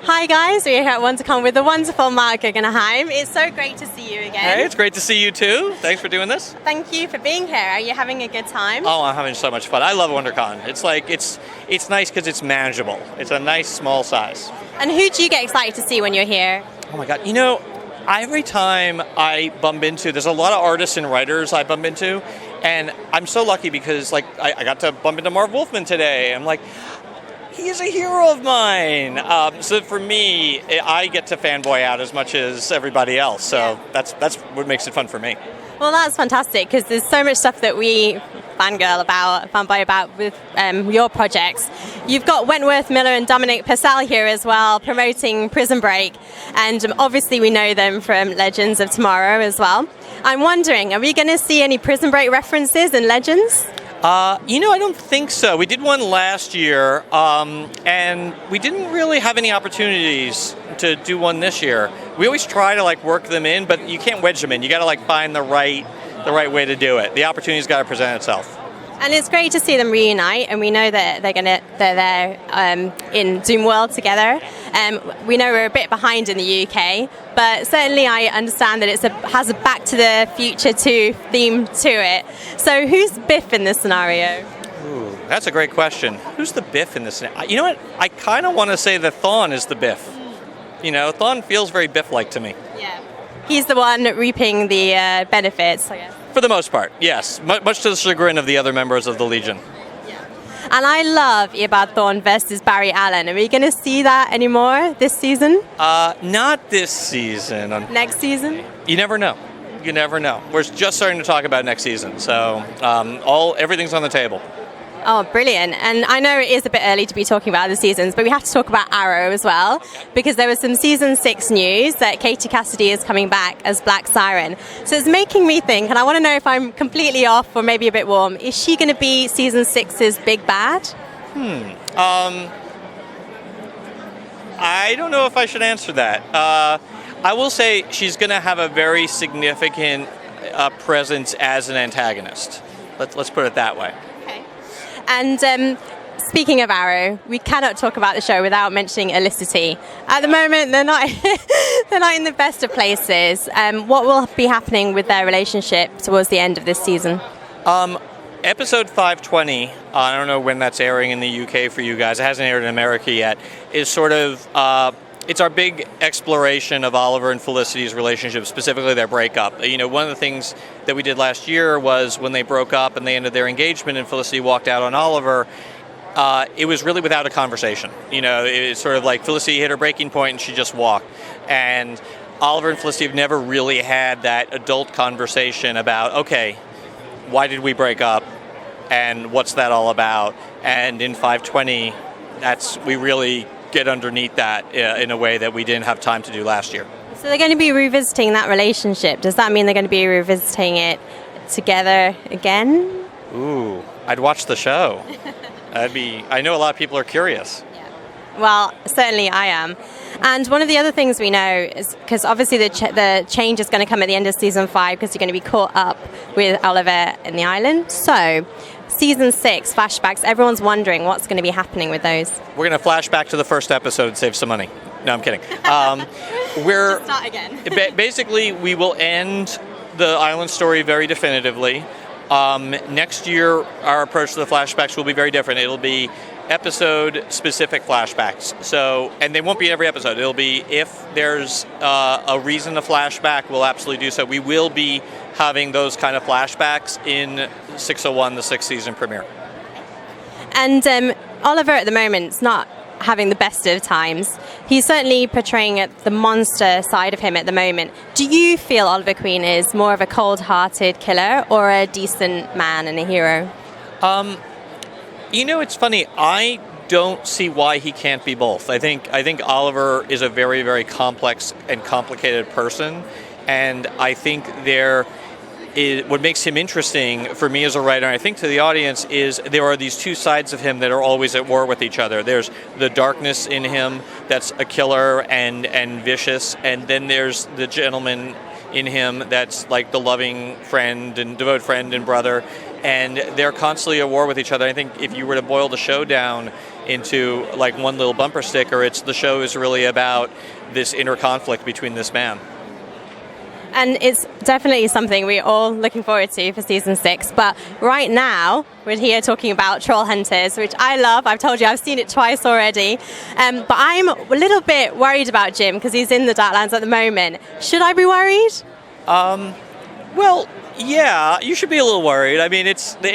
Hi guys, we're here at WonderCon with the wonderful Marc Guggenheim. It's so great to see you again. Hey, it's great to see you too. Thanks for doing this. Thank you for being here. Are you having a good time? Oh, I'm having so much fun. I love WonderCon. It's nice because it's manageable. It's a nice small size. And who do you get excited to see when you're here? Oh my God, every time I bump into, there's a lot of artists and writers I bump into, and I'm so lucky because I got to bump into Marv Wolfman today. I'm like, he is a hero of mine. So for me, I get to fanboy out as much as everybody else. So that's what makes it fun for me. Well, that's fantastic because there's so much stuff that we fanboy about with your projects. You've got Wentworth Miller and Dominic Purcell here as well, promoting Prison Break, and obviously we know them from Legends of Tomorrow as well. I'm wondering, are we going to see any Prison Break references in Legends? I don't think so. We did one last year, and we didn't really have any opportunities to do one this year. We always try to work them in, but you can't wedge them in. You got to find the right way to do it. The opportunity's got to present itself. And it's great to see them reunite, and we know that they're there in Doom World together. We know we're a bit behind in the UK, but certainly I understand that it has a Back to the Future 2 theme to it. So who's Biff in this scenario? Ooh, that's a great question. Who's the Biff in this scenario? You know what? I kind of want to say that Thawne is the Biff. Thawne feels very Biff-like to me. Yeah. He's the one reaping the benefits, I guess. For the most part, yes. Much to the chagrin of the other members of the Legion. Yeah. And I love Eobard Thawne versus Barry Allen. Are we going to see that anymore this season? Not this season. Next season? You never know. You never know. We're just starting to talk about next season, so everything's on the table. Oh, brilliant. And I know it is a bit early to be talking about other seasons, but we have to talk about Arrow as well, because there was some season 6 news that Katie Cassidy is coming back as Black Siren. So it's making me think, and I want to know if I'm completely off or maybe a bit warm, is she going to be season 6's big bad? I don't know if I should answer that. I will say she's going to have a very significant presence as an antagonist. Let's put it that way. And speaking of Arrow, we cannot talk about the show without mentioning Olicity. At the moment, they're not in the best of places. What will be happening with their relationship towards the end of this season? Episode 520, I don't know when that's airing in the UK for you guys. It hasn't aired in America yet. Is sort of it's our big exploration of Oliver and Felicity's relationship, specifically their breakup. One of the things that we did last year was when they broke up and they ended their engagement and Felicity walked out on Oliver, it was really without a conversation. It's sort of like Felicity hit her breaking point and she just walked. And Oliver and Felicity have never really had that adult conversation about, okay, why did we break up and what's that all about? And in 520, we really get underneath that in a way that we didn't have time to do last year. So they're going to be revisiting that relationship. Does that mean they're going to be revisiting it together again? Ooh, I'd watch the show. I know a lot of people are curious. Yeah. Well, certainly I am. And one of the other things we know is, because obviously the change is going to come at the end of season 5 because you're going to be caught up with Oliver in the island. So season 6 flashbacks, everyone's wondering what's going to be happening with those. We're going to flash back to the first episode and save some money. No, I'm kidding. Just start again. Basically, we will end the island story very definitively. Next year, our approach to the flashbacks will be very different. It'll be episode-specific flashbacks. And they won't be every episode. It'll be if there's a reason to flashback, we'll absolutely do so. We will be having those kind of flashbacks in 601, the 6th season premiere. And Oliver at the moment is not having the best of times. He's certainly portraying the monster side of him at the moment. Do you feel Oliver Queen is more of a cold-hearted killer or a decent man and a hero? It's funny. I don't see why he can't be both. I think Oliver is a very, very complex and complicated person, and I think what makes him interesting for me as a writer, and I think to the audience, is there are these two sides of him that are always at war with each other. There's the darkness in him that's a killer and vicious, and then there's the gentleman in him that's like the loving friend and devoted friend and brother. and they're constantly at war with each other. I think if you were to boil the show down into like one little bumper sticker, the show is really about this inner conflict between this man. And it's definitely something we're all looking forward to for season 6. But right now, we're here talking about Trollhunters, which I love. I've told you I've seen it twice already. But I'm a little bit worried about Jim because he's in the Darklands at the moment. Should I be worried? Well, yeah, you should be a little worried. I mean, it's the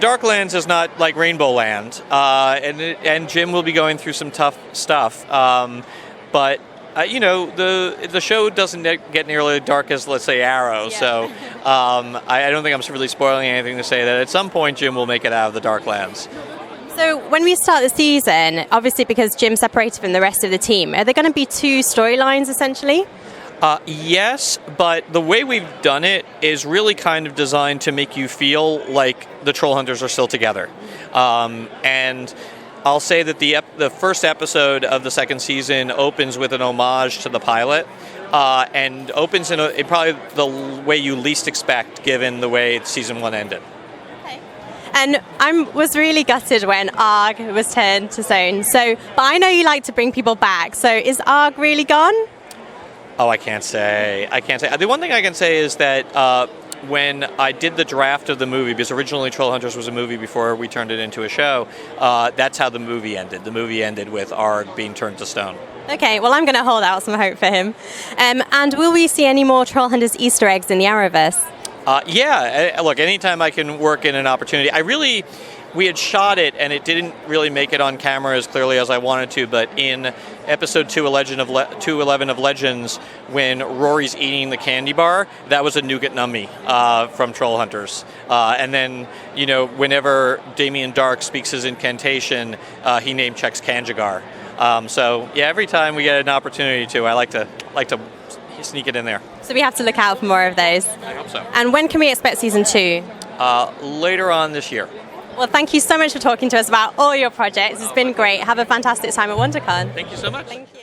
Darklands is not like Rainbow Land, and Jim will be going through some tough stuff. But the show doesn't get nearly as dark as, let's say, Arrow. Yeah. So I don't think I'm really spoiling anything to say that at some point Jim will make it out of the Darklands. So when we start the season, obviously because Jim's separated from the rest of the team, are there going to be 2 storylines essentially? Yes, but the way we've done it is really kind of designed to make you feel like the Trollhunters are still together. And I'll say that the first episode of the second season opens with an homage to the pilot, and opens in probably the way you least expect, given the way season 1 ended. Okay. And I was really gutted when Arg was turned to stone. But I know you like to bring people back. So is Arg really gone? Oh, I can't say. The one thing I can say is that when I did the draft of the movie, because originally Trollhunters was a movie before we turned it into a show, that's how the movie ended. The movie ended with Arg being turned to stone. Okay, well, I'm going to hold out some hope for him. And will we see any more Trollhunters Easter eggs in the Arrowverse? Yeah, look, anytime I can work in an opportunity. We had shot it, and it didn't really make it on camera as clearly as I wanted to, but in episode 211 of Legends, when Rory's eating the candy bar, that was a nougat nummy from Trollhunters. And then, whenever Damien Dark speaks his incantation, he name checks Kanjigar. So, yeah, every time we get an opportunity to, I like to sneak it in there. So we have to look out for more of those. I hope so. And when can we expect season 2? Later on this year. Well, thank you so much for talking to us about all your projects. It's been great. Have a fantastic time at WonderCon. Thank you so much. Thank you.